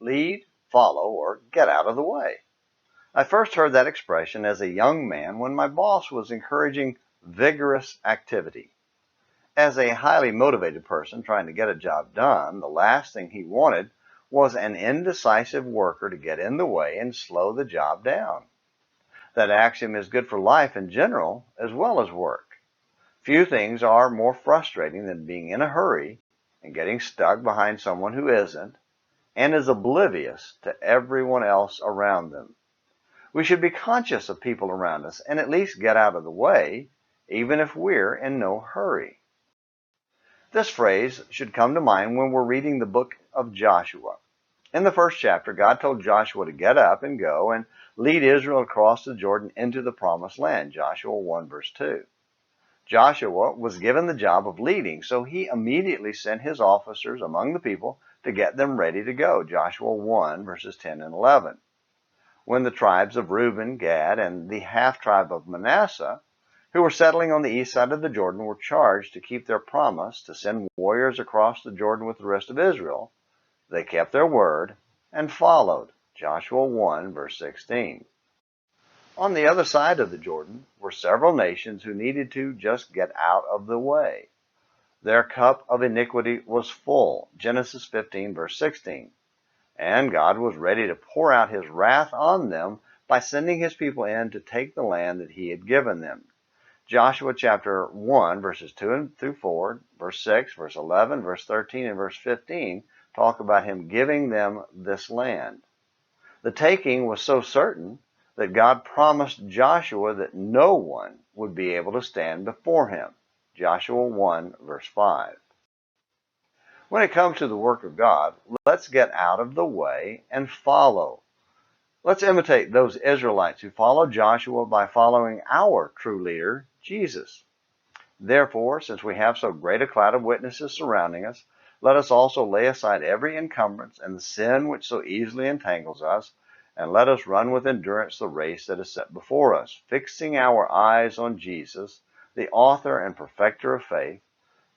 lead, follow, or get out of the way. I first heard that expression as a young man when my boss was encouraging vigorous activity. As a highly motivated person trying to get a job done, the last thing he wanted was an indecisive worker to get in the way and slow the job down. That axiom is good for life in general as well as work. Few things are more frustrating than being in a hurry and getting stuck behind someone who isn't and is oblivious to everyone else around them. We should be conscious of people around us and at least get out of the way, even if we're in no hurry. This phrase should come to mind when we're reading the book of Joshua. In the first chapter, God told Joshua to get up and go and lead Israel across the Jordan into the promised land, Joshua 1 verse 2. Joshua was given the job of leading, so he immediately sent his officers among the people to get them ready to go, Joshua 1 verses 10 and 11. When the tribes of Reuben, Gad, and the half-tribe of Manasseh, who were settling on the east side of the Jordan, were charged to keep their promise to send warriors across the Jordan with the rest of Israel, they kept their word and followed, Joshua 1 verse 16. On the other side of the Jordan were several nations who needed to just get out of the way. Their cup of iniquity was full, Genesis 15 verse 16. And God was ready to pour out his wrath on them by sending his people in to take the land that he had given them. Joshua chapter 1 verses 2 through 4, verse 6, verse 11, verse 13, and verse 15 talk about him giving them this land. The taking was so certain that God promised Joshua that no one would be able to stand before him. Joshua 1 verse 5. When it comes to the work of God, let's get out of the way and follow. Let's imitate those Israelites who followed Joshua by following our true leader, Jesus. Therefore, since we have so great a cloud of witnesses surrounding us, let us also lay aside every encumbrance and the sin which so easily entangles us, and let us run with endurance the race that is set before us, fixing our eyes on Jesus, the author and perfecter of faith,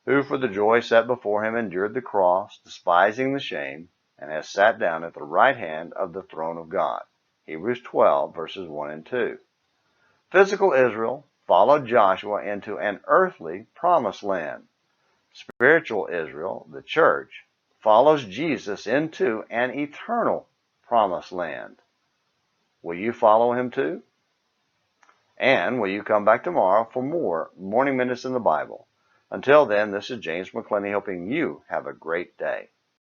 who for the joy set before him endured the cross, despising the shame, and has sat down at the right hand of the throne of God. Hebrews 12, verses 1 and 2. Physical Israel followed Joshua into an earthly promised land. Spiritual Israel, the church, follows Jesus into an eternal promised land. Will you follow him too? And will you come back tomorrow for more Morning Minutes in the Bible? Until then, this is James McClenny helping you have a great day.